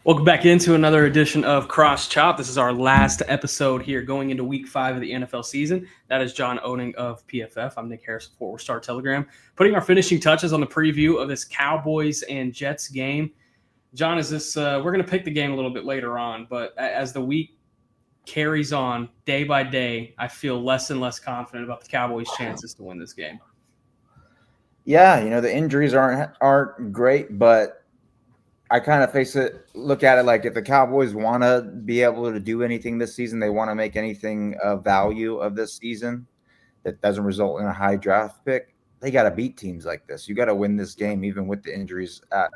Welcome back into another edition of Cross Chop. This is our last episode here going into week 5 of the NFL season. That is John Owning of PFF. I'm Nick Harris of 4 Star Telegram. Putting our finishing touches on the preview of this Cowboys and Jets game. John, is this we're going to pick the game a little bit later on, but as the week carries on day by day, I feel less and less confident about the Cowboys' chances to win this game. Yeah, the injuries aren't great, but I kind of look at it like if the Cowboys want to be able to do anything this season, they want to make anything of value of this season that doesn't result in a high draft pick, they got to beat teams like this. You got to win this game even with the injuries at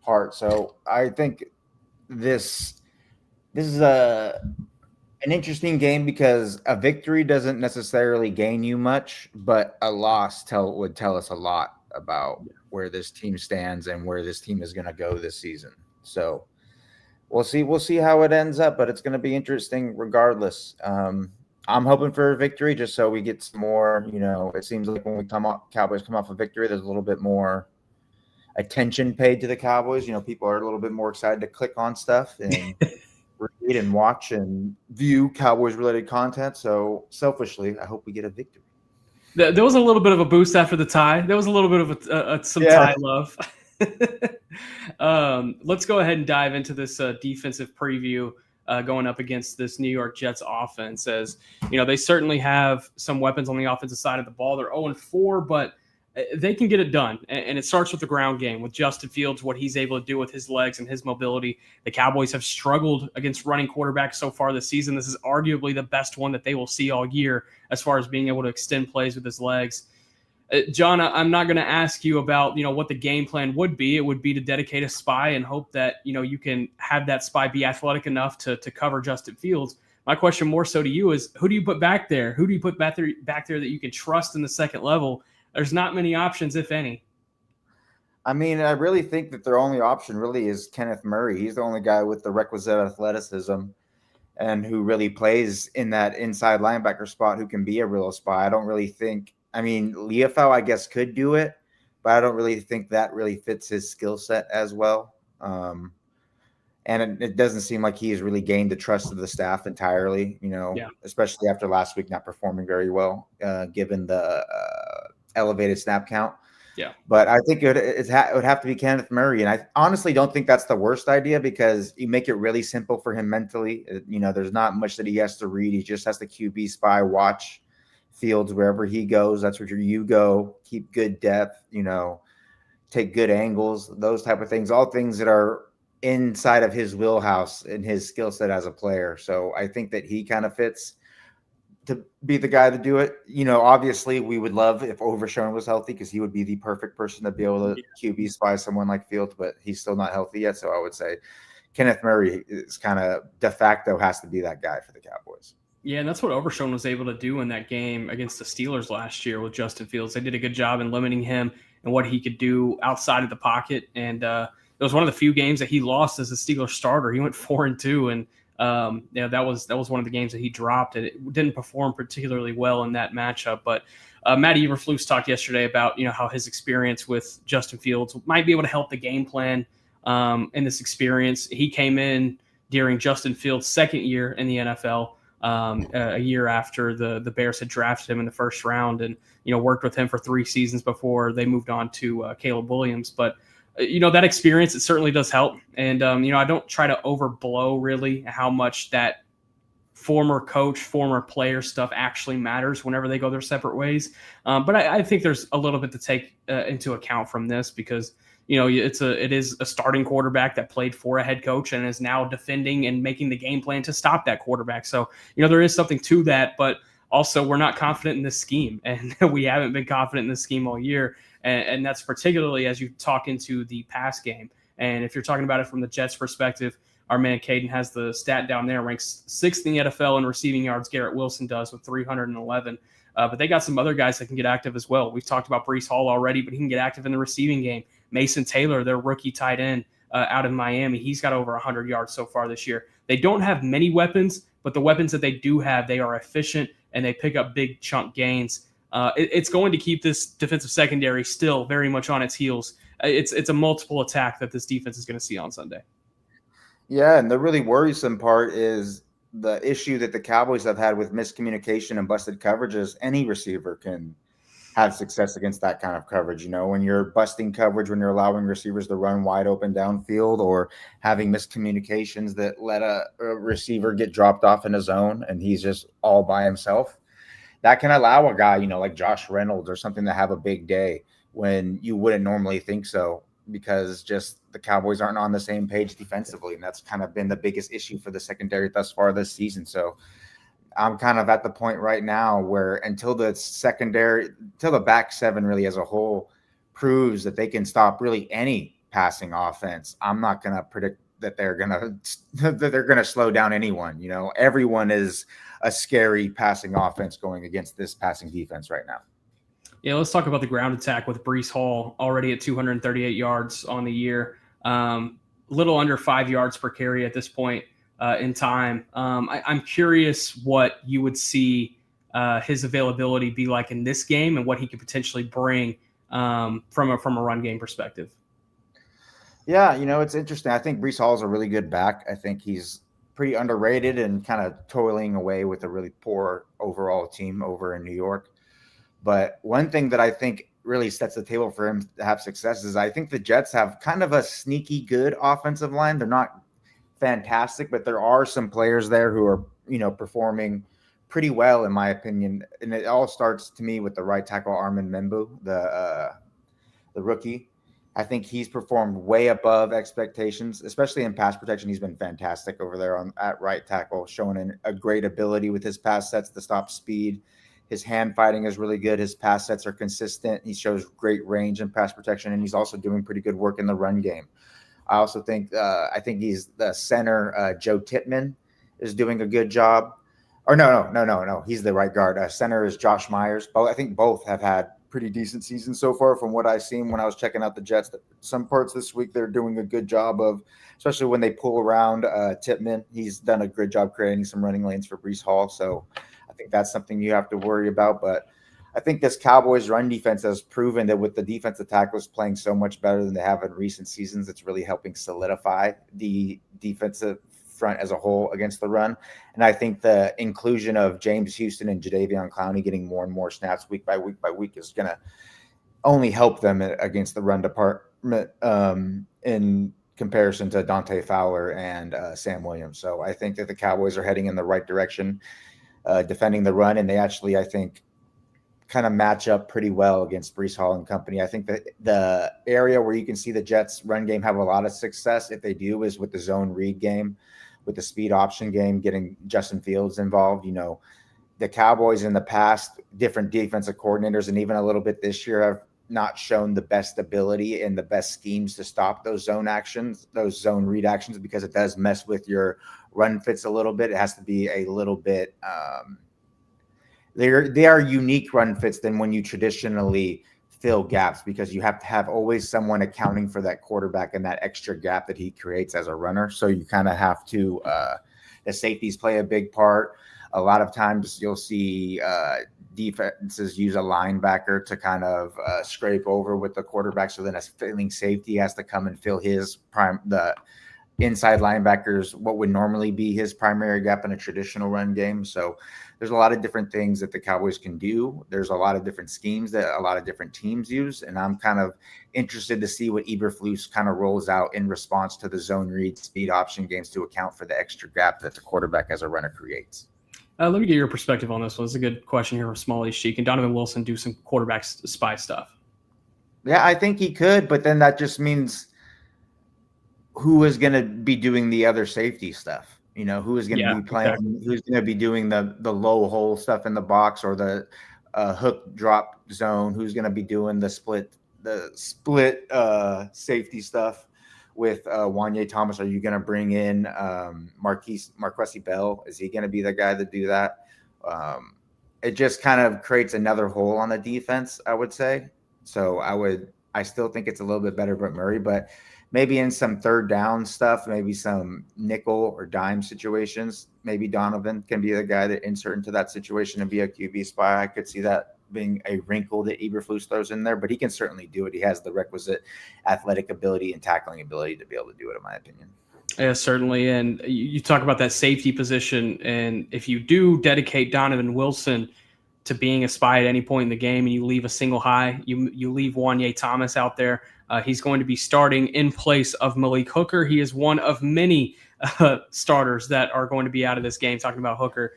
heart. So I think this is an interesting game because a victory doesn't necessarily gain you much, but a loss would tell us a lot about where this team stands and where this team is going to go this season. So we'll see how it ends up, but it's going to be interesting regardless. I'm hoping for a victory just so we get some more, it seems like when Cowboys come off a victory, there's a little bit more attention paid to the Cowboys. People are a little bit more excited to click on stuff and read and watch and view Cowboys related content. So selfishly, I hope we get a victory. There was a little bit of a boost after the tie. There was a little bit of some tie love. Let's go ahead and dive into this defensive preview going up against this New York Jets offense. As they certainly have some weapons on the offensive side of the ball. They're 0-4, but they can get it done. And it starts with the ground game, with Justin Fields, what he's able to do with his legs and his mobility. The Cowboys have struggled against running quarterbacks so far this season. This is arguably the best one that they will see all year as far as being able to extend plays with his legs. John, I'm not going to ask you about, what the game plan would be. It would be to dedicate a spy and hope that, you can have that spy be athletic enough to cover Justin Fields. My question more so to you is, who do you put back there? Who do you put back there that you can trust in the second level? There's not many options, if any. I mean, I really think that their only option really is Kenneth Murray. He's the only guy with the requisite athleticism and who really plays in that inside linebacker spot who can be a real spy. I don't really think – Leofau, I guess, could do it, but I don't really think that really fits his skill set as well. And it doesn't seem like he has really gained the trust of the staff entirely, especially after last week not performing very well, given the elevated snap count. Yeah. But I think it would have to be Kenneth Murray. And I honestly don't think that's the worst idea because you make it really simple for him mentally. There's not much that he has to read. He just has to QB spy, watch Fields wherever he goes. That's where you go. Keep good depth, take good angles, those type of things, all things that are inside of his wheelhouse and his skill set as a player. So I think that he kind of fits to be the guy to do it. Obviously we would love if Overshown was healthy because he would be the perfect person to be able to QB spy someone like Fields, but he's still not healthy yet. So I would say Kenneth Murray is kind of de facto has to be that guy for the Cowboys. Yeah, and that's what Overshown was able to do in that game against the Steelers last year with Justin Fields. They did a good job in limiting him and what he could do outside of the pocket. And it was one of the few games that he lost as a Steelers starter. He went 4-2, and that was one of the games that he dropped, and it didn't perform particularly well in that matchup. But Matt Eberflus talked yesterday about how his experience with Justin Fields might be able to help the game plan in this experience. He came in during Justin Fields' second year in the NFL. A year after the Bears had drafted him in the first round, and worked with him for 3 seasons before they moved on to Caleb Williams. But that experience, it certainly does help. And I don't try to overblow really how much that former coach, former player stuff actually matters whenever they go their separate ways. But I think there's a little bit to take into account from this because it is a starting quarterback that played for a head coach and is now defending and making the game plan to stop that quarterback. So, there is something to that, but also we're not confident in this scheme, and we haven't been confident in this scheme all year. And that's particularly as you talk into the pass game. And if you're talking about it from the Jets perspective, our man Guyton has the stat down there, ranks 6th in the NFL in receiving yards. Garrett Wilson does with 311. But they got some other guys that can get active as well. We've talked about Breece Hall already, but he can get active in the receiving game. Mason Taylor, their rookie tight end out of Miami, he's got over 100 yards so far this year. They don't have many weapons, but the weapons that they do have, they are efficient and they pick up big chunk gains. It's going to keep this defensive secondary still very much on its heels. It's a multiple attack that this defense is going to see on Sunday. Yeah, and the really worrisome part is the issue that the Cowboys have had with miscommunication and busted coverages. Any receiver can have success against that kind of coverage. You know, when you're busting coverage, when you're allowing receivers to run wide open downfield, or having miscommunications that let a receiver get dropped off in a zone and he's just all by himself, that can allow a guy, like Josh Reynolds or something, to have a big day when you wouldn't normally think so, because just the Cowboys aren't on the same page defensively. And that's kind of been the biggest issue for the secondary thus far this season. So I'm kind of at the point right now where until the back seven really as a whole proves that they can stop really any passing offense, I'm not going to predict that they're going to slow down anyone. Everyone is a scary passing offense going against this passing defense right now. Yeah, let's talk about the ground attack with Breece Hall already at 238 yards on the year. Little under 5 yards per carry at this point in time. I'm curious what you would see his availability be like in this game and what he could potentially bring from a run game perspective. Yeah, it's interesting. I think Breece Hall is a really good back. I think he's pretty underrated and kind of toiling away with a really poor overall team over in New York. But one thing that I think really sets the table for him to have success is I think the Jets have kind of a sneaky good offensive line. They're not fantastic, but there are some players there who are, performing pretty well, in my opinion. And it all starts to me with the right tackle, Armin Membu, the rookie. I think he's performed way above expectations, especially in pass protection. He's been fantastic over there at right tackle, showing a great ability with his pass sets to stop speed. His hand fighting is really good. His pass sets are consistent. He shows great range in pass protection, and he's also doing pretty good work in the run game. I also think he's the center. Joe Tippmann is doing a good job. Or no. He's the right guard. Center is Josh Myers. I think both have had pretty decent seasons so far from what I've seen when I was checking out the Jets. Some parts this week they're doing a good job of, especially when they pull around Tippmann. He's done a good job creating some running lanes for Breece Hall. So I think that's something you have to worry about. But I think this Cowboys run defense has proven that with the defensive tackles playing so much better than they have in recent seasons, it's really helping solidify the defensive front as a whole against the run. And I think the inclusion of James Houston and Jadeveon Clowney getting more and more snaps week by week is going to only help them against the run department in comparison to Dante Fowler and Sam Williams. So I think that the Cowboys are heading in the right direction, defending the run. And they actually, I think, kind of match up pretty well against Breece Hall and company. I think that the area where you can see the Jets run game have a lot of success, if they do, is with the zone read game, with the speed option game, getting Justin Fields involved. The Cowboys in the past, different defensive coordinators, and even a little bit this year, have not shown the best ability and the best schemes to stop those zone actions, those zone read actions, because it does mess with your run fits a little bit. It has to be a little bit they are unique run fits than when you traditionally fill gaps, because you have to have always someone accounting for that quarterback and that extra gap that he creates as a runner. So you kind of have to the safeties play a big part. A lot of times you'll see defenses use a linebacker to kind of scrape over with the quarterback. So then a filling safety has to come and fill the inside linebackers, what would normally be his primary gap in a traditional run game. So there's a lot of different things that the Cowboys can do. There's a lot of different schemes that a lot of different teams use. And I'm kind of interested to see what Eberflus kind of rolls out in response to the zone read speed option games to account for the extra gap that the quarterback as a runner creates. Let me get your perspective on this one. It's a good question here from Smalley Sheik. Can Donovan Wilson do some quarterback spy stuff? Yeah, I think he could, but then that just means who is going to be doing the other safety stuff? Who is going to be playing? Exactly. Who's going to be doing the low hole stuff in the box, or the hook drop zone? Who's going to be doing the split safety stuff with Wanye Thomas? Are you going to bring in Marquesi Bell? Is he going to be the guy to do that? It just kind of creates another hole on the defense, I would say. So I still think it's a little bit better Brett Murray, but maybe in some third down stuff, maybe some nickel or dime situations, maybe Donovan can be the guy that insert into that situation and be a QB spy. I could see that being a wrinkle that Eberflus throws in there, but he can certainly do it. He has the requisite athletic ability and tackling ability to be able to do it, in my opinion. Yeah, certainly. And you talk about that safety position, and if you do dedicate Donovan Wilson to being a spy at any point in the game, and you leave a single high, you leave Wanye Thomas out there. He's going to be starting in place of Malik Hooker. He is one of many starters that are going to be out of this game. Talking about Hooker,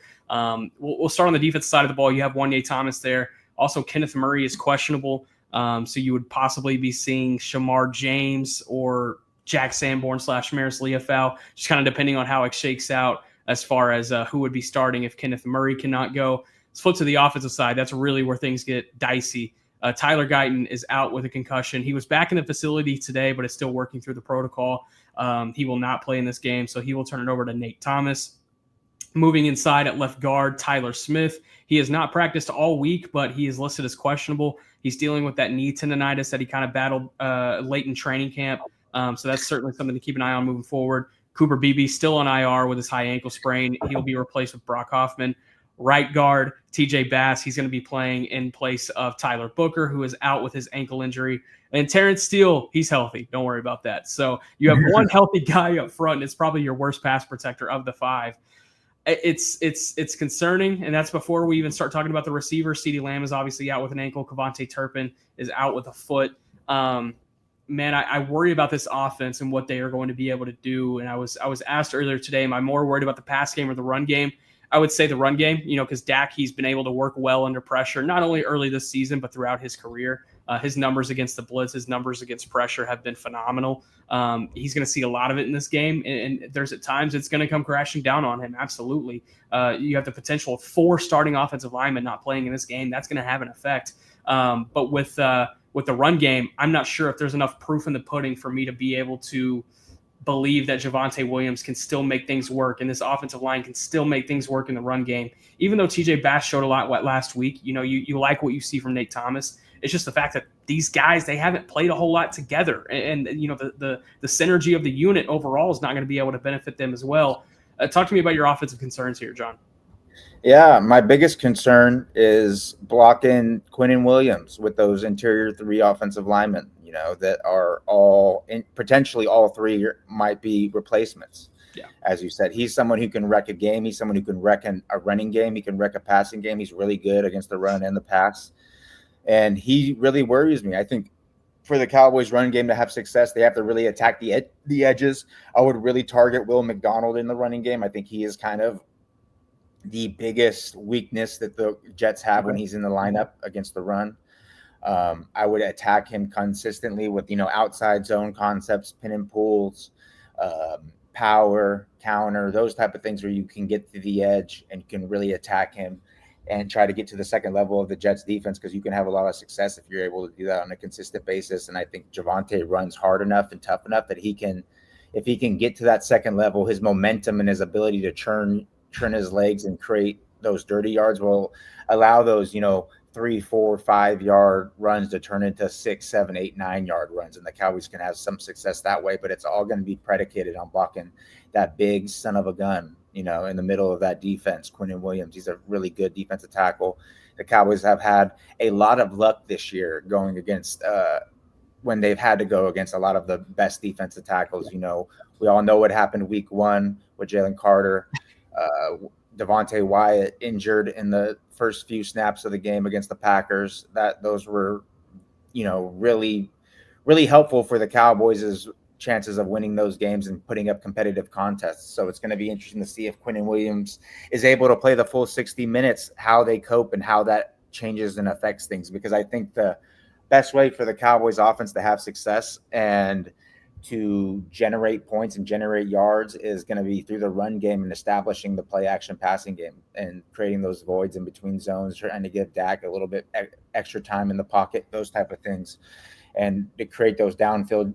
we'll start on the defensive side of the ball. You have Wanye Thomas there. Also, Kenneth Murray is questionable, so you would possibly be seeing Shamar James or Jack Sanborn / Maris Leofau, just kind of depending on how it shakes out as far as who would be starting if Kenneth Murray cannot go. Let's flip to the offensive side. That's really where things get dicey. Tyler Guyton is out with a concussion. He was back in the facility today, but is still working through the protocol. He will not play in this game, so he will turn it over to Nate Thomas. Moving inside at left guard, Tyler Smith. He has not practiced all week, but he is listed as questionable. He's dealing with that knee tendonitis that he kind of battled late in training camp. So that's certainly something to keep an eye on moving forward. Cooper Beebe still on IR with his high ankle sprain. He'll be replaced with Brock Hoffman. Right guard, TJ Bass, he's going to be playing in place of Tyler Booker, who is out with his ankle injury. And Terrence Steele, he's healthy. Don't worry about that. So you have one healthy guy up front, and it's probably your worst pass protector of the five. It's concerning, and that's before we even start talking about the receiver. CeeDee Lamb is obviously out with an ankle. Kevontae Turpin is out with a foot. Man, I worry about this offense and what they are going to be able to do. And I was asked earlier today, am I more worried about the pass game or the run game? I would say the run game, because Dak, he's been able to work well under pressure, not only early this season, but throughout his career. His numbers against the blitz, his numbers against pressure have been phenomenal. He's going to see a lot of it in this game, and there's at times it's going to come crashing down on him. Absolutely. You have the potential of 4 starting offensive linemen not playing in this game. That's going to have an effect. But with the run game, I'm not sure if there's enough proof in the pudding for me to be able to believe that Javonte Williams can still make things work, and this offensive line can still make things work in the run game. Even though TJ Bass showed a lot last week, you like what you see from Nate Thomas. It's just the fact that these guys, they haven't played a whole lot together, and the synergy of the unit overall is not going to be able to benefit them as well. Talk to me about your offensive concerns here, John. Yeah, my biggest concern is blocking Quinnen Williams with those interior 3 offensive linemen, that are potentially all 3 might be replacements. Yeah. As you said, he's someone who can wreck a game. He's someone who can wreck a running game. He can wreck a passing game. He's really good against the run and the pass. And he really worries me. I think for the Cowboys run game to have success, they have to really attack the edges. I would really target Will McDonald in the running game. I think he is kind of the biggest weakness that the Jets have when he's in the lineup against the run. I would attack him consistently with, outside zone concepts, pin and pulls, power, counter, those type of things where you can get to the edge and you can really attack him and try to get to the second level of the Jets defense, because you can have a lot of success if you're able to do that on a consistent basis. And I think Javonte runs hard enough and tough enough that if he can get to that second level, his momentum and his ability to churn his legs and create those dirty yards will allow those, 3, 4, 5 yard runs to turn into 6, 7, 8, 9 yard runs. And the Cowboys can have some success that way, but it's all going to be predicated on blocking that big son of a gun, in the middle of that defense. Quinnen Williams, he's a really good defensive tackle. The Cowboys have had a lot of luck this year going against when they've had to go against a lot of the best defensive tackles. We all know what happened week 1 with Jalen Carter. Devontae Wyatt injured in the first few snaps of the game against the Packers. Those were, really, really helpful for the Cowboys' chances of winning those games and putting up competitive contests. So it's going to be interesting to see if Quinnen Williams is able to play the full 60 minutes, how they cope and how that changes and affects things. Because I think the best way for the Cowboys offense to have success and to generate points and generate yards is going to be through the run game and establishing the play action passing game and creating those voids in between zones, trying to give Dak a little bit extra time in the pocket, those type of things, and to create those downfield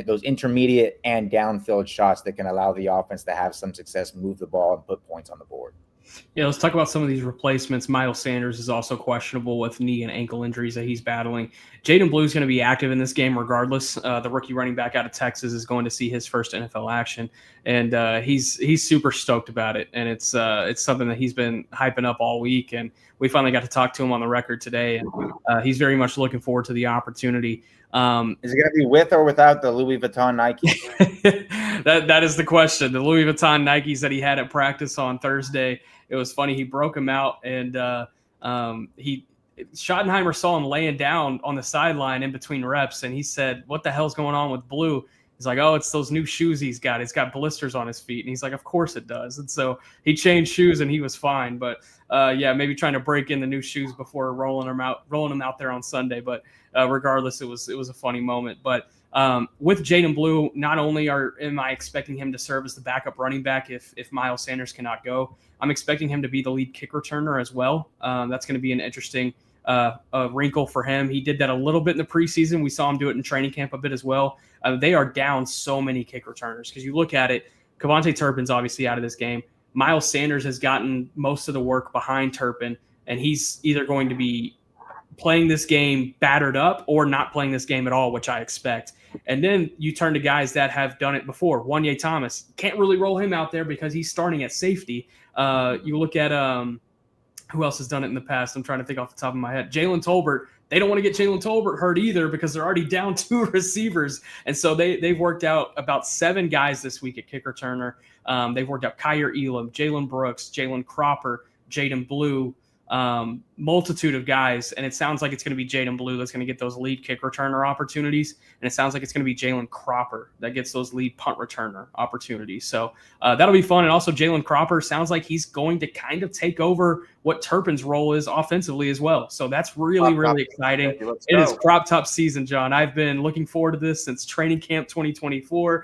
those intermediate and downfield shots that can allow the offense to have some success, move the ball, and put points on the board. Yeah, let's talk about some of these replacements. Miles Sanders is also questionable with knee and ankle injuries that he's battling. Jaden Blue is going to be active in this game regardless. The rookie running back out of Texas is going to see his first NFL action, and he's super stoked about it. And it's something that he's been hyping up all week. And we finally got to talk to him on the record today, and he's very much looking forward to the opportunity. Is it going to be with or without the Louis Vuitton Nike? that is the question. The Louis Vuitton Nikes that he had at practice on Thursday. It was funny. He broke them out, and Schottenheimer saw him laying down on the sideline in between reps, and he said, "What the hell's going on with Blue?" He's like, "Oh, it's those new shoes he's got. He's got blisters on his feet." And he's like, "Of course it does." And so he changed shoes, and he was fine. But maybe trying to break in the new shoes before rolling them out there on Sunday. But regardless, it was a funny moment. But with Jaden Blue, not only am I expecting him to serve as the backup running back if Miles Sanders cannot go, I'm expecting him to be the lead kick returner as well. That's going to be an interesting wrinkle for him. He did that a little bit in the preseason. We saw him do it in training camp a bit as well. They are down so many kick returners because you look at it, Kevontae Turpin's obviously out of this game. Miles Sanders has gotten most of the work behind Turpin, and he's either going to be playing this game battered up or not playing this game at all, which I expect. And then you turn to guys that have done it before. Wanye Thomas, can't really roll him out there because he's starting at safety. You look at who else has done it in the past? I'm trying to think off the top of my head. Jalen Tolbert. They don't want to get Jalen Tolbert hurt either because they're already down 2 receivers. And so they've worked out about 7 guys this week at kick returner. They've worked out Kyer Elam, Jalen Brooks, Jalen Cropper, Jaden Blue, multitude of guys, and it sounds like it's going to be Jaden Blue that's going to get those lead kick returner opportunities, and it sounds like it's going to be Jalen Cropper that gets those lead punt returner opportunities. So that'll be fun. And also Jalen Cropper sounds like he's going to kind of take over what Turpin's role is offensively as well. So that's really exciting. It is crop top season, John. I've been looking forward to this since training camp 2024.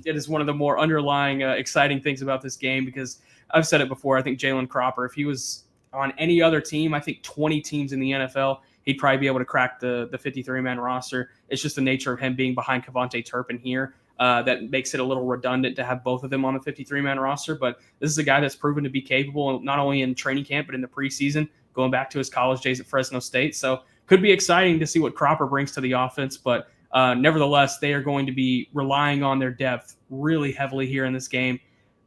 It is one of the more underlying exciting things about this game because I've said it before. I think Jalen Cropper, if he was on any other team, I think 20 teams in the NFL, he'd probably be able to crack the 53-man roster. It's just the nature of him being behind Kevontae Turpin here that makes it a little redundant to have both of them on the 53-man roster. But this is a guy that's proven to be capable, not only in training camp, but in the preseason, going back to his college days at Fresno State. So could be exciting to see what Cropper brings to the offense. But nevertheless, they are going to be relying on their depth really heavily here in this game.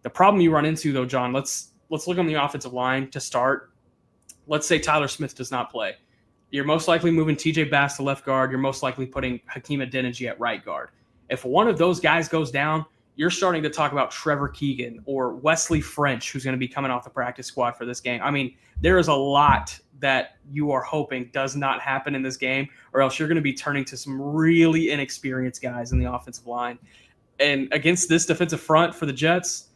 The problem you run into, though, John, let's look on the offensive line to start. Let's say Tyler Smith does not play. You're most likely moving TJ Bass to left guard. You're most likely putting Hakeem Adeniji at right guard. If one of those guys goes down, you're starting to talk about Trevor Keegan or Wesley French, who's going to be coming off the practice squad for this game. I mean, there is a lot that you are hoping does not happen in this game, or else you're going to be turning to some really inexperienced guys in the offensive line. And against this defensive front for the Jets,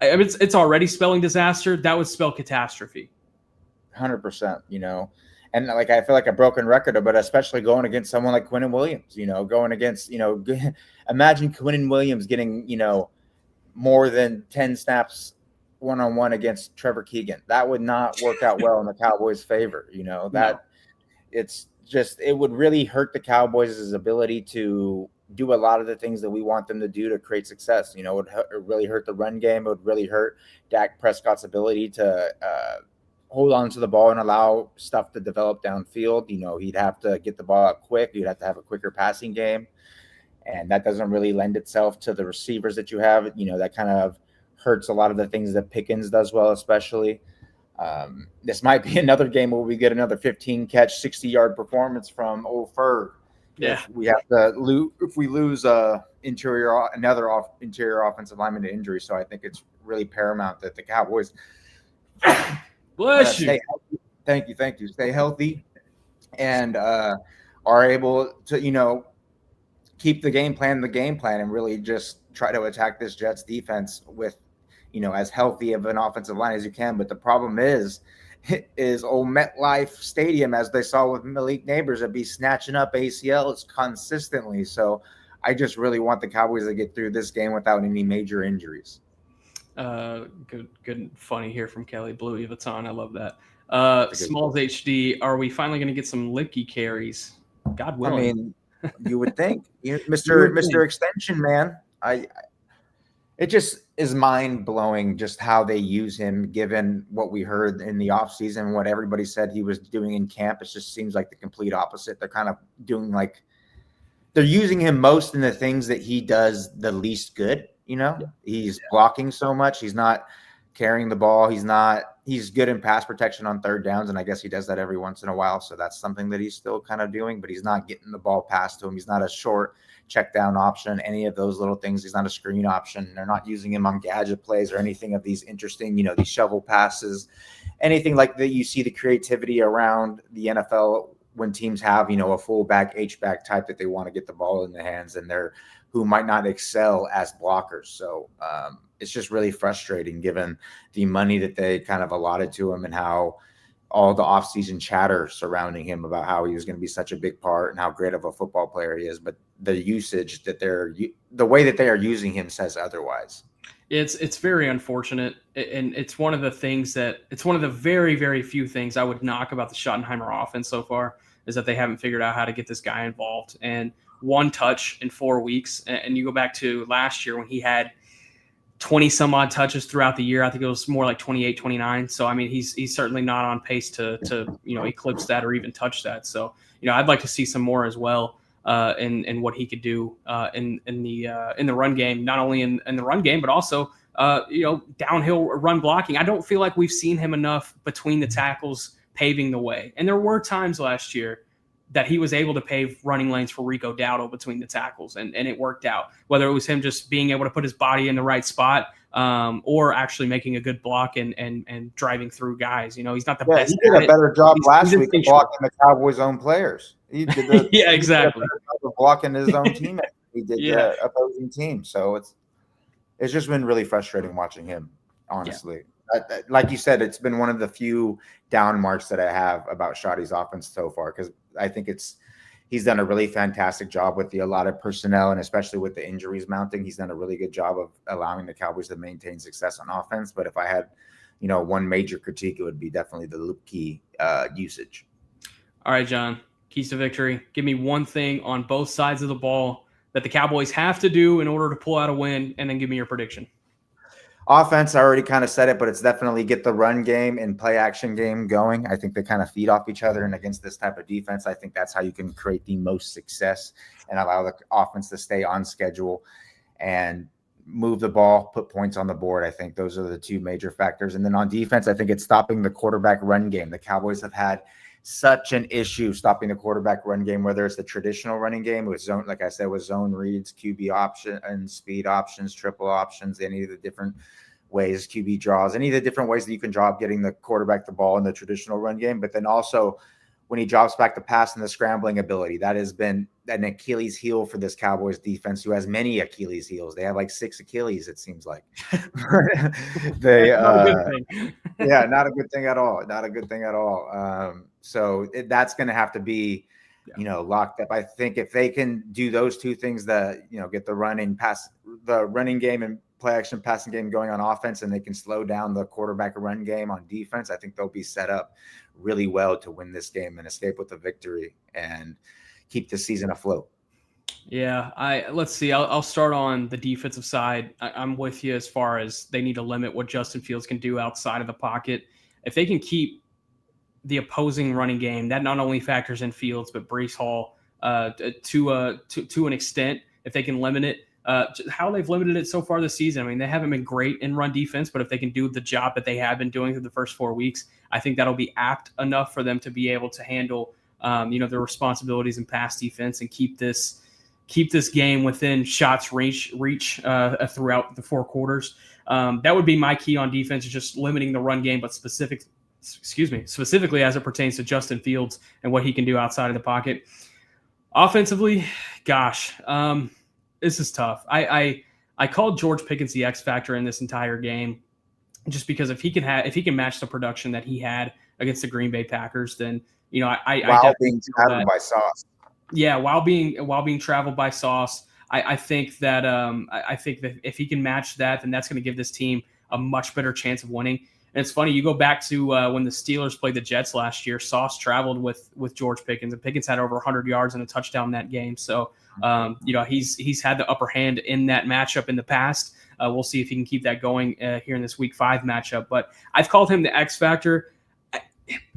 I mean, it's already spelling disaster. That would spell catastrophe. 100%, and like I feel like a broken record, but especially going against someone like Quinnen Williams, going against, imagine Quinnen Williams getting, more than 10 snaps one-on-one against Trevor Keegan. That would not work out well in the Cowboys' favor, It's just, it would really hurt the Cowboys' ability to do a lot of the things that we want them to do to create success. It would really hurt the run game. It would really hurt Dak Prescott's ability to hold on to the ball and allow stuff to develop downfield. He'd have to get the ball out quick. You'd have to have a quicker passing game. And that doesn't really lend itself to the receivers that you have. That kind of hurts a lot of the things that Pickens does well, especially. This might be another game where we get another 15-catch, 60-yard performance from Ferg. Yeah. If we have to lose, if we lose interior offensive lineman to injury. So I think it's really paramount that the Cowboys bless you. Thank you. Stay healthy and are able to, keep the game plan and really just try to attack this Jets defense with, as healthy of an offensive line as you can. But the problem is old MetLife Stadium, as they saw with Malik Neighbors, would be snatching up ACLs consistently. So I just really want the Cowboys to get through this game without any major injuries. Good, funny here from Kelly Blue Vuitton. I love that. Smalls HD, are we finally going to get some Lipke carries? God willing. I mean, you would think, Mr. Extension Man. It just is mind blowing just how they use him, given what we heard in the offseason, what everybody said he was doing in camp. It just seems like the complete opposite. They're kind of doing like they're using him most in the things that he does the least good. He's blocking so much. He's not carrying the ball. He's good in pass protection on third downs. And I guess he does that every once in a while. So that's something that he's still kind of doing, but he's not getting the ball passed to him. He's not a short check down option, any of those little things. He's not a screen option. They're not using him on gadget plays or anything of these interesting, these shovel passes, anything like that. You see the creativity around the NFL when teams have, a fullback, H-back type that they want to get the ball in the hands and who might not excel as blockers. So it's just really frustrating given the money that they kind of allotted to him and how all the offseason chatter surrounding him about how he was going to be such a big part and how great of a football player he is. But the usage that the way that they are using him says otherwise. It's very unfortunate. And it's one of the very, very few things I would knock about the Schottenheimer offense so far is that they haven't figured out how to get this guy involved. And one touch in 4 weeks. And you go back to last year when he had 20 some odd touches throughout the year. I think it was more like 28, 29. So, I mean, he's certainly not on pace to eclipse that or even touch that. So, I'd like to see some more as well in what he could do in the run game, not only in the run game, but also, downhill run blocking. I don't feel like we've seen him enough between the tackles paving the way. And there were times last year that he was able to pave running lanes for Rico Dowdle between the tackles, and it worked out. Whether it was him just being able to put his body in the right spot or actually making a good block and driving through guys. He's not the best. He did a better job last week of blocking the Cowboys' own players. He did yeah, exactly. He did a better job of blocking his own teammates. He did the opposing team. So it's just been really frustrating watching him, honestly. Yeah. Like you said, it's been one of the few down marks that I have about Shoddy's offense so far, because I think he's done a really fantastic job with the allotted personnel, and especially with the injuries mounting. He's done a really good job of allowing the Cowboys to maintain success on offense. But if I had, one major critique, it would be definitely the loop key usage. All right, John, keys to victory. Give me one thing on both sides of the ball that the Cowboys have to do in order to pull out a win, and then give me your prediction. Offense, I already kind of said it, but it's definitely get the run game and play action game going. I think they kind of feed off each other, and against this type of defense, I think that's how you can create the most success and allow the offense to stay on schedule and move the ball, put points on the board. I think those are the two major factors. And then on defense, I think it's stopping the quarterback run game. The Cowboys have had such an issue stopping the quarterback run game, whether it's the traditional running game with zone, like I said, with zone reads, QB option and speed options, triple options, any of the different ways, QB draws, any of the different ways that you can draw up getting the quarterback the ball in the traditional run game. But then also when he drops back the pass and the scrambling ability, that has been an Achilles heel for this Cowboys defense, who has many Achilles heels. They have like 6 Achilles, it seems like. Yeah, not a good thing at all. Not a good thing at all. So that's going to have to be, locked up. I think if they can do those two things, get the running game and play action passing game going on offense, and they can slow down the quarterback run game on defense, I think they'll be set up really well to win this game and escape with a victory and keep the season afloat. Yeah, let's see. I'll start on the defensive side. I'm with you as far as they need to limit what Justin Fields can do outside of the pocket. If they can keep the opposing running game, that not only factors in Fields but Breece Hall to an extent. If they can limit it, how they've limited it so far this season. I mean, they haven't been great in run defense, but if they can do the job that they have been doing through the first 4 weeks, I think that'll be apt enough for them to be able to handle, their responsibilities in pass defense and keep this game within shots reach throughout the 4 quarters. That would be my key on defense, is just limiting the run game, but specifically as it pertains to Justin Fields and what he can do outside of the pocket. Offensively, gosh, this is tough. I called George Pickens the X factor in this entire game, just because if he can match the production that he had against the Green Bay Packers, then while being traveled by Sauce. Yeah, while being traveled by Sauce, I think that if he can match that, then that's going to give this team a much better chance of winning. And it's funny, you go back to when the Steelers played the Jets last year, Sauce traveled with George Pickens, and Pickens had over 100 yards and a touchdown that game. So, he's had the upper hand in that matchup in the past. We'll see if he can keep that going here in this Week 5 matchup. But I've called him the X factor.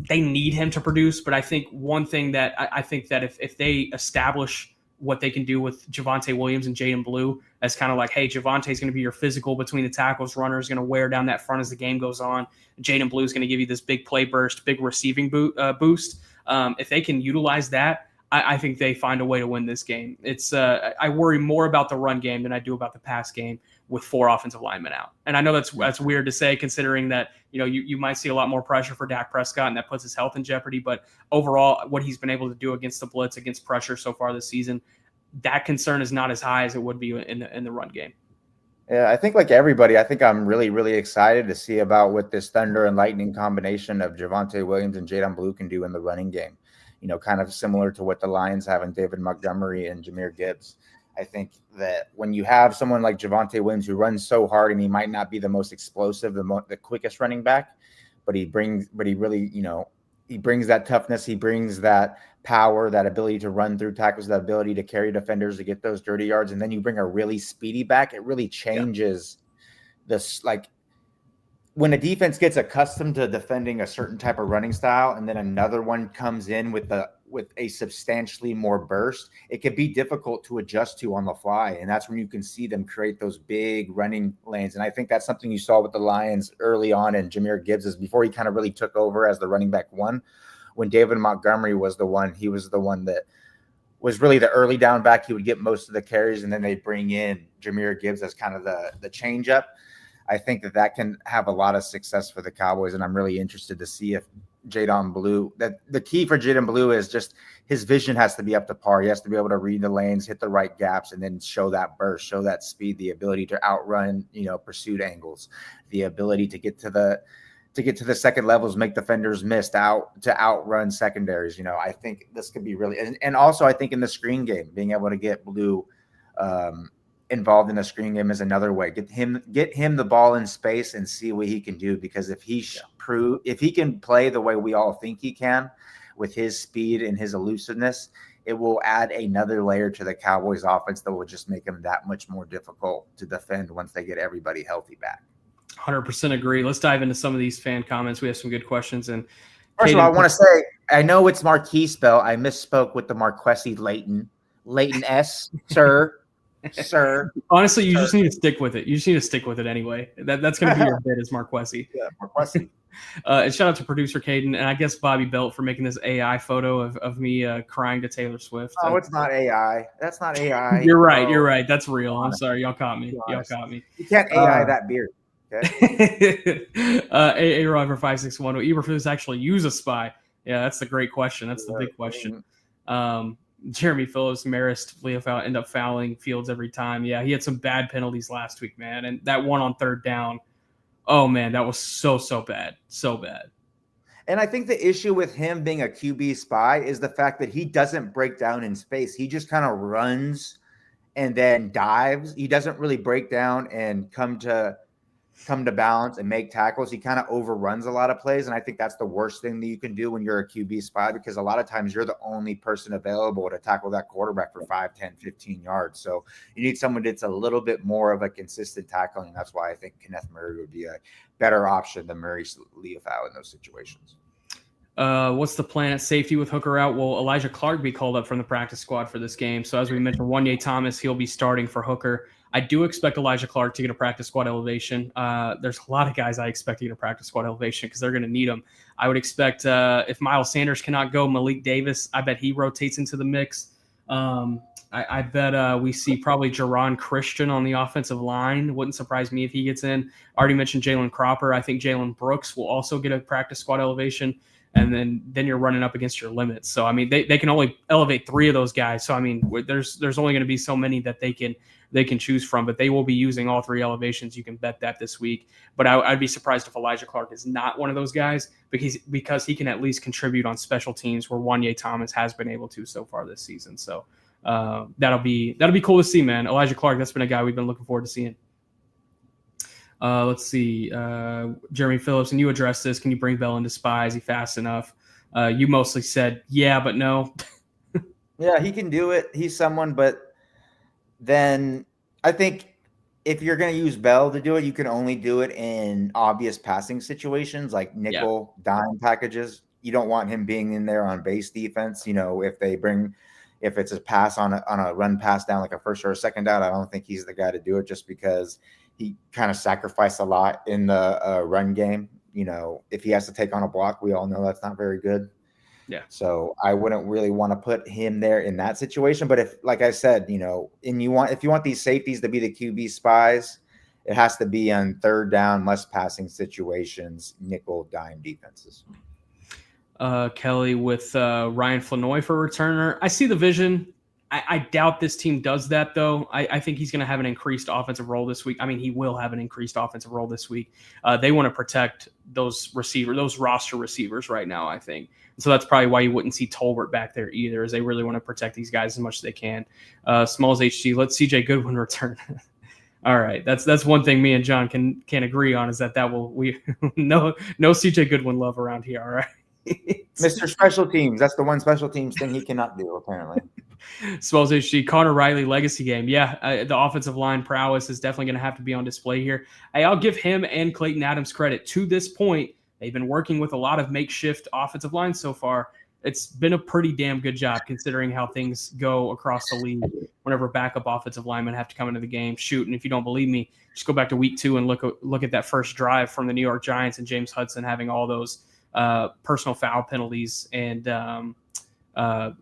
They need him to produce, but I think one thing that I think that if they establish what they can do with Javonte Williams and Jaden Blue as kind of like, hey, Javonte's going to be your physical between the tackles, runner is going to wear down that front as the game goes on. Jaden Blue is going to give you this big play burst, big receiving boost. If they can utilize that, I think they find a way to win this game. It's I worry more about the run game than I do about the pass game with 4 offensive linemen out. And I know that's weird to say, considering that you might see a lot more pressure for Dak Prescott, and that puts his health in jeopardy. But overall, what he's been able to do against the blitz, against pressure so far this season, that concern is not as high as it would be in the run game. Yeah, I think like everybody, I think I'm really, really excited to see about what this Thunder and Lightning combination of Javonte Williams and Jaden Blue can do in the running game. Kind of similar to what the Lions have in David Montgomery and Jahmyr Gibbs. I think that when you have someone like Javonte Williams who runs so hard, and he might not be the most explosive, the quickest running back, but he really, he brings that toughness, he brings that power, that ability to run through tackles, that ability to carry defenders to get those dirty yards, and then you bring a really speedy back. It really changes this, like, when a defense gets accustomed to defending a certain type of running style, and then another one comes in with a substantially more burst, it can be difficult to adjust to on the fly. And that's when you can see them create those big running lanes. And I think that's something you saw with the Lions early on, and Jahmyr Gibbs is before he kind of really took over as the running back one. When David Montgomery was the one, he was the one that was really the early down back. He would get most of the carries, and then they bring in Jahmyr Gibbs as kind of the change up. I think that can have a lot of success for the Cowboys, and I'm really interested to see if Jaden Blue, that the key for Jaden Blue is just his vision has to be up to par. He has to be able to read the lanes, hit the right gaps, and then show that burst, show that speed, the ability to outrun, pursuit angles, the ability to get to the second levels, make defenders miss, to outrun secondaries. I think this could be really, and also I think in the screen game, being able to get Blue involved in the screen game is another way. Get him the ball in space and see what he can do, because if he can play the way we all think he can with his speed and his elusiveness, it will add another layer to the Cowboys offense that will just make them that much more difficult to defend once they get everybody healthy back. 100% agree. Let's dive into some of these fan comments. We have some good questions. And first of all, I want to say, I know it's Marquis spell. I misspoke with the Marquesi Leighton S, sir. Sir, honestly, you just need to stick with it. You just need to stick with it anyway. That's going to be your bit as Marquesi. Yeah, Marquesi. And shout out to producer Caden, and I guess Bobby Belt for making this AI photo of me crying to Taylor Swift. Oh, it's not AI. That's not AI. You're right. You're right. That's real. I'm sorry. Y'all caught me. You can't AI that beard. Okay. A Rover 561. Will Eberflus actually use a spy? Yeah, that's the great question. That's the big question. Jeremy Phillips, Marist, Leofold end up fouling Fields every time. Yeah, he had some bad penalties last week, man. And that one on third down, oh, man, that was so bad. So bad. And I think the issue with him being a QB spy is the fact that he doesn't break down in space. He just kind of runs and then dives. He doesn't really break down and come to balance and make tackles. He kind of overruns a lot of plays, and I think that's the worst thing that you can do when you're a QB spy, because a lot of times you're the only person available to tackle that quarterback for 5, 10, 15 yards. So you need someone that's a little bit more of a consistent tackling, and that's why I think Kenneth Murray would be a better option than Murray Leofold in those situations. What's the plan at safety with Hooker out? Will Elijah Clark be called up from the practice squad for this game? So as we mentioned, Wanye Thomas, he'll be starting for Hooker. I do expect Elijah Clark to get a practice squad elevation. There's a lot of guys I expect to get a practice squad elevation because they're going to need them. I would expect if Miles Sanders cannot go, Malik Davis, I bet he rotates into the mix. I bet we see probably Jerron Christian on the offensive line. Wouldn't surprise me if he gets in. Already mentioned Jalen Cropper. I think Jalen Brooks will also get a practice squad elevation. And then you're running up against your limits. So, I mean, they can only elevate 3 of those guys. So, I mean, there's only going to be so many that they can choose from, but they will be using all 3 elevations. You can bet that this week. But I'd be surprised if Elijah Clark is not one of those guys because he can at least contribute on special teams where Wanye Thomas has been able to so far this season. So that'll be cool to see, man. Elijah Clark, that's been a guy we've been looking forward to seeing. Let's see. Jeremy Phillips, and you addressed this. Can you bring Bell into spy? Is he fast enough? You mostly said, yeah, but no. Yeah, he can do it. He's someone, but then I think if you're going to use Bell to do it, you can only do it in obvious passing situations like nickel dime packages. You don't want him being in there on base defense. If it's a pass on a run pass down, like a first or a second down, I don't think he's the guy to do it just because he kind of sacrificed a lot in the run game. If he has to take on a block, we all know that's not very good. Yeah. So I wouldn't really want to put him there in that situation. But if, like I said, if you want these safeties to be the QB spies, it has to be on third down, less passing situations, nickel dime defenses. Kelly with Ryan Flanoy for returner. I see the vision. I doubt this team does that, though. I think he's going to have an increased offensive role this week. I mean, he will have an increased offensive role this week. They want to protect those roster receivers right now, I think. So that's probably why you wouldn't see Tolbert back there either, is they really want to protect these guys as much as they can. Smalls HG, let CJ Goodwin return. All right, that's one thing me and John can agree on, is that we no CJ Goodwin love around here. All right, Mr. Special Teams. That's the one special teams thing he cannot do, apparently. Smalls HG, Connor Riley legacy game. Yeah, the offensive line prowess is definitely going to have to be on display here. I'll give him and Clayton Adams credit. To this point, they've been working with a lot of makeshift offensive lines so far. It's been a pretty damn good job considering how things go across the league whenever backup offensive linemen have to come into the game. Shoot, and if you don't believe me, just go back to week 2 and look at that first drive from the New York Giants and James Hudson having all those personal foul penalties and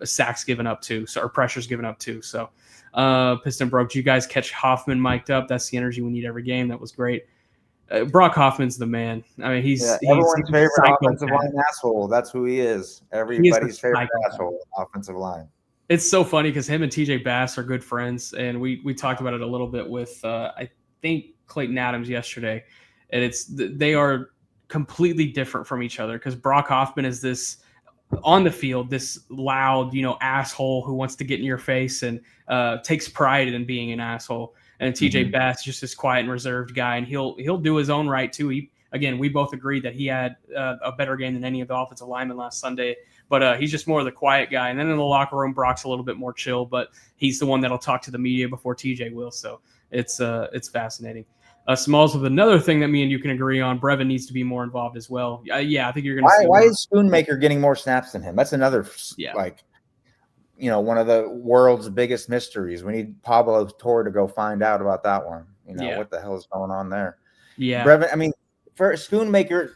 sacks given up to, or pressures given up to. So Piston broke. Did you guys catch Hoffman mic'd up? That's the energy we need every game. That was great. Brock Hoffman's the man. I mean, he's everyone's favorite offensive line asshole. That's who he is. Everybody's favorite asshole, offensive line. It's so funny because him and TJ Bass are good friends, and we talked about it a little bit with I think Clayton Adams yesterday, and they are completely different from each other because Brock Hoffman is this on the field, this loud, asshole who wants to get in your face and takes pride in being an asshole. And TJ Bass, just this quiet and reserved guy, and he'll do his own right too. We both agreed that he had a better game than any of the offensive linemen last Sunday, but he's just more of the quiet guy. And then in the locker room, Brock's a little bit more chill, but he's the one that'll talk to the media before TJ will. So it's fascinating. Smalls, with another thing that me and you can agree on, Brevin needs to be more involved as well. I think you're going to see. Why is Schoonmaker getting more snaps than him? That's another one of the world's biggest mysteries. We need Pablo Torre to go find out about that one. What the hell is going on there? Yeah. Brevin, I mean, for Schoonmaker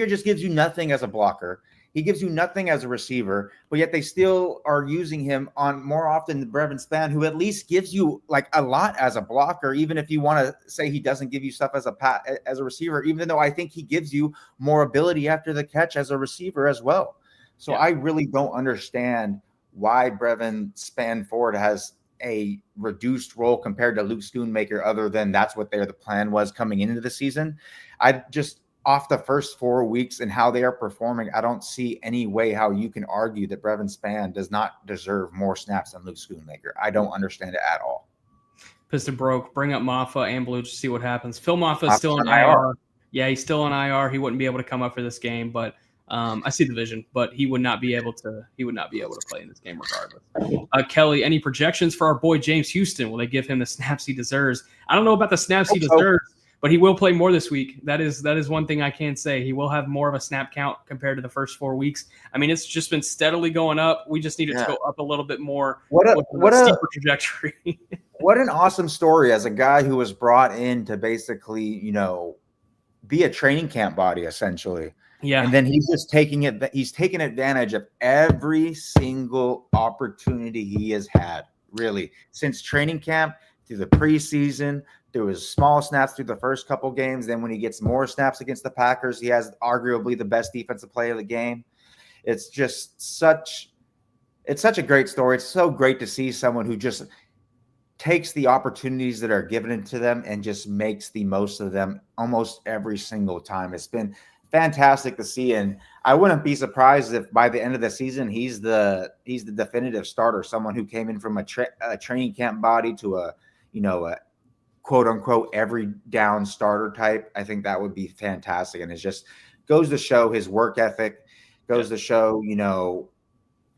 just gives you nothing as a blocker. He gives you nothing as a receiver, but yet they still are using him on more often than Brevin Spann, who at least gives you like a lot as a blocker, even if you want to say he doesn't give you stuff as a receiver, even though I think he gives you more ability after the catch as a receiver as well. So I really don't understand why Brevin Spann-Ford has a reduced role compared to Luke Schoonmaker, other than that's what the plan was coming into the season. I just, off the first 4 weeks and how they are performing, I don't see any way how you can argue that Brevin Spann does not deserve more snaps than Luke Schoonmaker. I don't understand it at all. Piston broke. Bring up Maffa and Blue to see what happens. Phil Maffa is still on IR. Yeah, he's still on IR. He wouldn't be able to come up for this game, but I see the vision, but he would not be able to play in this game regardless. Kelly, any projections for our boy James Houston? Will they give him the snaps he deserves? I don't know about the snaps he deserves, but he will play more this week. That is one thing I can say. He will have more of a snap count compared to the first 4 weeks. I mean, it's just been steadily going up. We just need it to go up a little bit more. What a steeper trajectory. What an awesome story as a guy who was brought in to basically, be a training camp body essentially. Yeah. And then he's taking advantage of every single opportunity he has had, really, since training camp through the preseason, through his small snaps through the first couple games. Then when he gets more snaps against the Packers, he has arguably the best defensive play of the game. It's just such a great story. It's so great to see someone who just takes the opportunities that are given to them and just makes the most of them almost every single time. It's been fantastic to see, and I wouldn't be surprised if by the end of the season he's the definitive starter, someone who came in from a training camp body to a quote unquote every down starter type. I think that would be fantastic, and it just goes to show his work ethic, goes to show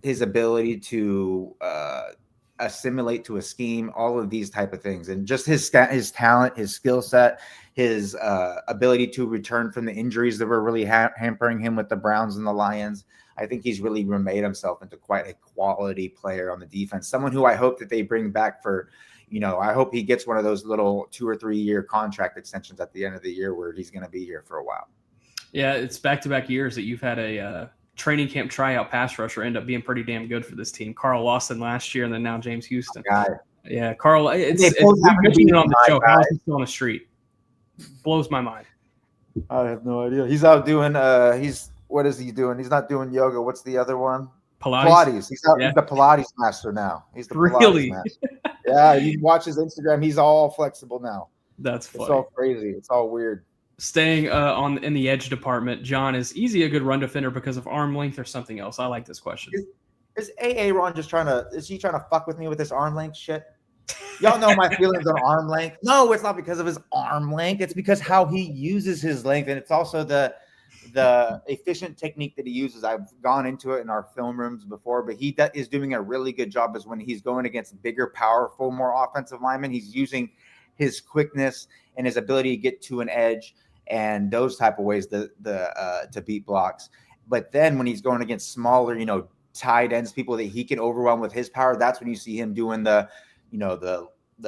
his ability to assimilate to a scheme, all of these type of things, and just his talent, his skill set, his ability to return from the injuries that were really hampering him with the Browns and the Lions. I think he's really remade himself into quite a quality player on the defense. Someone who I hope that they bring back for, I hope he gets one of those little 2 or 3 year contract extensions at the end of the year where he's going to be here for a while. Yeah, it's back-to-back years that you've had a training camp tryout pass rusher end up being pretty damn good for this team. Carl Lawson last year, and then now James Houston. Yeah, Carl. We mentioned it on the show. How is he still on the street? Blows my mind. I have no idea. He's out doing. What is he doing? He's not doing yoga. What's the other one? Pilates. He's the Pilates master now. He's the Pilates master. Yeah, you watch his Instagram. He's all flexible now. That's funny. It's all crazy. It's all weird. Staying in the edge department, John, is Easy a good run defender because of arm length or something else? I like this question. Is Ron just trying to fuck with me with this arm length shit? Y'all know my feelings on arm length. No, it's not because of his arm length. It's because how he uses his length, and it's also the efficient technique that he uses. I've gone into it in our film rooms before, but he is doing a really good job is when he's going against bigger, powerful, more offensive linemen. He's using his quickness and his ability to get to an edge and those type of ways to beat blocks. But then when he's going against smaller, tight ends, people that he can overwhelm with his power, that's when you see him doing the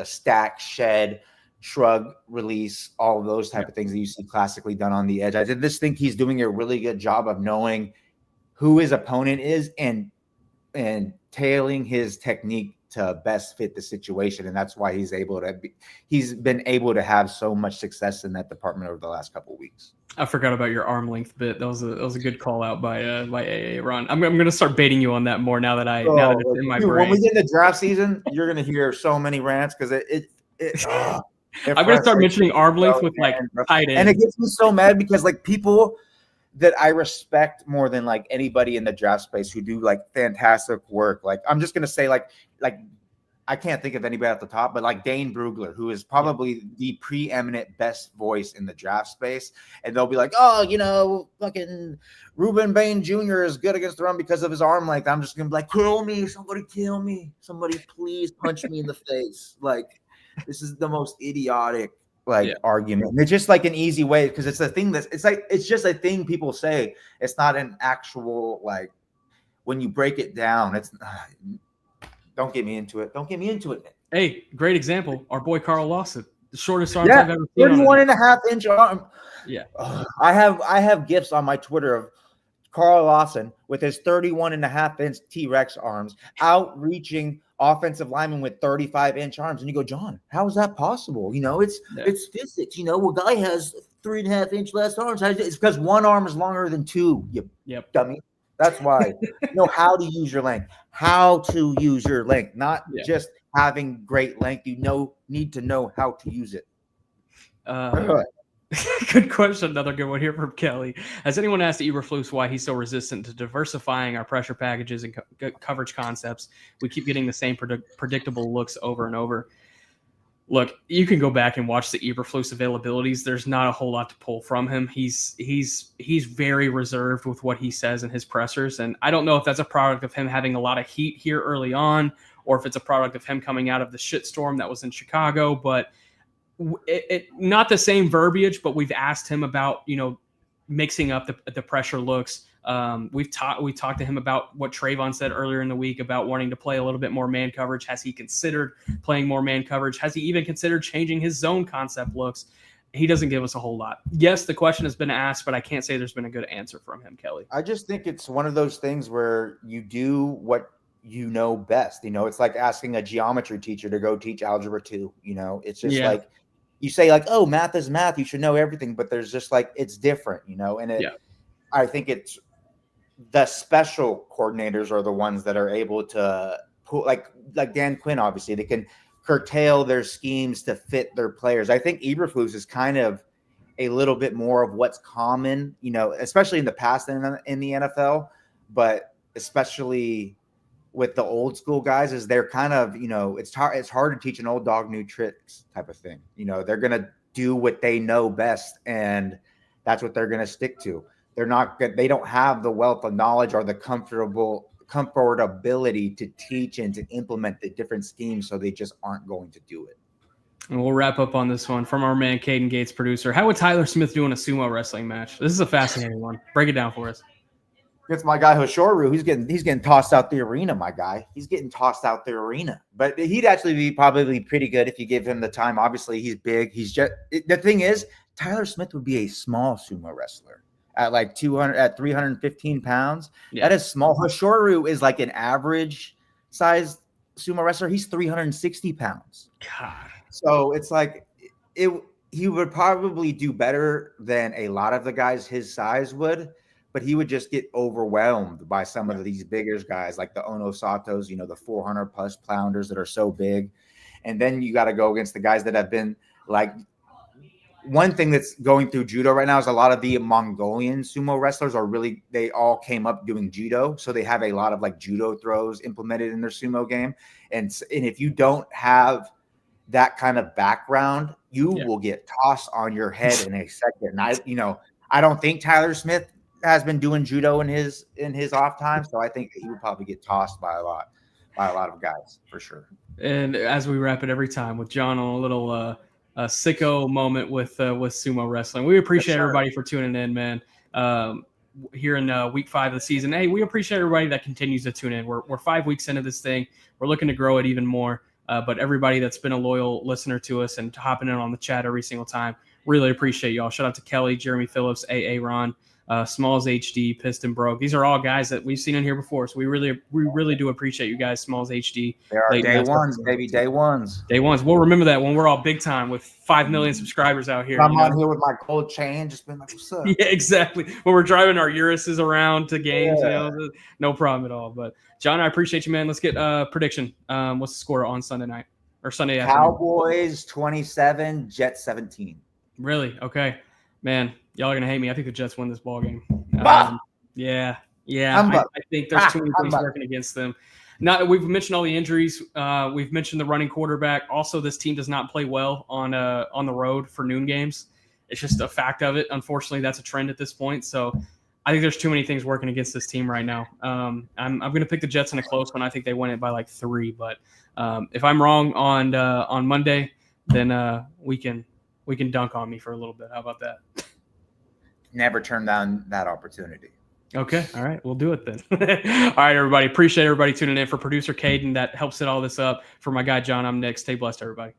stack, shed, shrug, release, all of those type of things that you see classically done on the edge. I just think he's doing a really good job of knowing who his opponent is and tailing his technique to best fit the situation, and that's why he's been able to have so much success in that department over the last couple of weeks. I forgot about your arm length bit. That was a good call out by AA Ron. I'm going to start baiting you on that more now that it's in my brain. When we get into draft season, you're going to hear so many rants because I'm going to start mentioning arm length with tight end, and it gets me so mad because people that I respect more than anybody in the draft space who do fantastic work. I'm just gonna say I can't think of anybody at the top, but Dane Brugler, who is probably the preeminent best voice in the draft space, and they'll be like, oh, fucking Reuben Bain Jr. is good against the run because of his arm length. I'm just gonna be like, kill me, somebody please punch me in the face. This is the most idiotic argument. And it's just an easy way because it's a thing it's just a thing people say. It's not an actual when you break it down. It's don't get me into it. Hey, great example. Our boy Carl Lawson, the shortest arms I've ever seen. 31.5-inch arm. Yeah. I have gifs on my Twitter of Carl Lawson with his 31.5-inch T-Rex arms outreaching offensive lineman with 35-inch arms, and you go, John, how is that possible? It's physics. A guy has 3.5-inch less arms. It's because one arm is longer than two. You dummy. That's why. How to use your length. How to use your length, not just having great length. You need to know how to use it. Good question. Another good one here from Kelly. Has anyone asked Eberflus why he's so resistant to diversifying our pressure packages and coverage concepts? We keep getting the same predictable looks over and over. Look, you can go back and watch the Eberflus availabilities. There's not a whole lot to pull from him. He's very reserved with what he says in his pressers, and I don't know if that's a product of him having a lot of heat here early on, or if it's a product of him coming out of the shitstorm that was in Chicago, but it not the same verbiage, but we've asked him about, mixing up the pressure looks. We talked to him about what Trayvon said earlier in the week about wanting to play a little bit more man coverage. Has he considered playing more man coverage? Has he even considered changing his zone concept looks? He doesn't give us a whole lot. Yes, the question has been asked, but I can't say there's been a good answer from him, Kelly. I just think it's one of those things where you do what you know best. You it's like asking a geometry teacher to go teach algebra 2. It's just you say oh, math is math. You should know everything, but there's just it's different, and I think it's the special coordinators are the ones that are able to put like Dan Quinn, obviously they can curtail their schemes to fit their players. I think Eberflus is kind of a little bit more of what's common, especially in the past in the NFL, but especially with the old school guys is they're kind of, it's hard to teach an old dog new tricks type of thing. They're going to do what they know best, and that's what they're going to stick to. They don't have the wealth of knowledge or the comfortability to teach and to implement the different schemes, so they just aren't going to do it. And we'll wrap up on this one from our man Caden Gates, producer. How would Tyler Smith do in a sumo wrestling match? This is a fascinating one. Break it down for us. Against my guy Hoshoru, he's getting tossed out the arena. My guy, he's getting tossed out the arena. But he'd actually be probably pretty good if you give him the time. Obviously, he's big. The thing is, Tyler Smith would be a small sumo wrestler at like 315 pounds. Yeah. That is small. Hoshoru is like an average sized sumo wrestler. He's 360 pounds. God. So it's like he would probably do better than a lot of the guys his size would, but he would just get overwhelmed by some of these bigger guys like the Ono Satos, the 400 plus pounders that are so big. And then you got to go against the guys that have been like, one thing that's going through judo right now is a lot of the Mongolian sumo wrestlers they all came up doing judo. So they have a lot of like judo throws implemented in their sumo game. And if you don't have that kind of background, you will get tossed on your head in a second. And I don't think Tyler Smith has been doing judo in his off time, so I think he would probably get tossed by a lot of guys for sure. And as we wrap it every time with John on a little sicko moment with sumo wrestling, we appreciate everybody for tuning in, man. Here in week 5 of the season, hey, we appreciate everybody that continues to tune in. We're 5 weeks into this thing. We're looking to grow it even more. But everybody that's been a loyal listener to us and hopping in on the chat every single time, really appreciate y'all. Shout out to Kelly, Jeremy Phillips, AA Ron, Smalls HD, Piston Broke. These are all guys that we've seen in here before, so we really do appreciate you guys. Smalls HD. They are day ones, baby. Day ones. We'll remember that when we're all big time with 5 million subscribers out here. I'm on here with my gold chain, just been like, what's up? Yeah, exactly. When we're driving our Uruses around to games, no problem at all. But John, I appreciate you, man. Let's get a prediction. What's the score on Sunday night or Sunday afternoon? Cowboys 27, Jets 17. Really? Okay, man. Y'all are gonna hate me. I think the Jets win this ball game. Yeah. I think there's too many things working against them. We've mentioned all the injuries. We've mentioned the running quarterback. Also, this team does not play well on the road for noon games. It's just a fact of it. Unfortunately, that's a trend at this point. So I think there's too many things working against this team right now. I'm going to pick the Jets in a close one. I think they win it by like 3. But if I'm wrong on Monday, then we can dunk on me for a little bit. How about that? Never turn down that opportunity. Okay. All right. We'll do it then. All right, everybody. Appreciate everybody tuning in. For producer Caden that helps set all this up. For my guy John, I'm Nick. Stay blessed, everybody.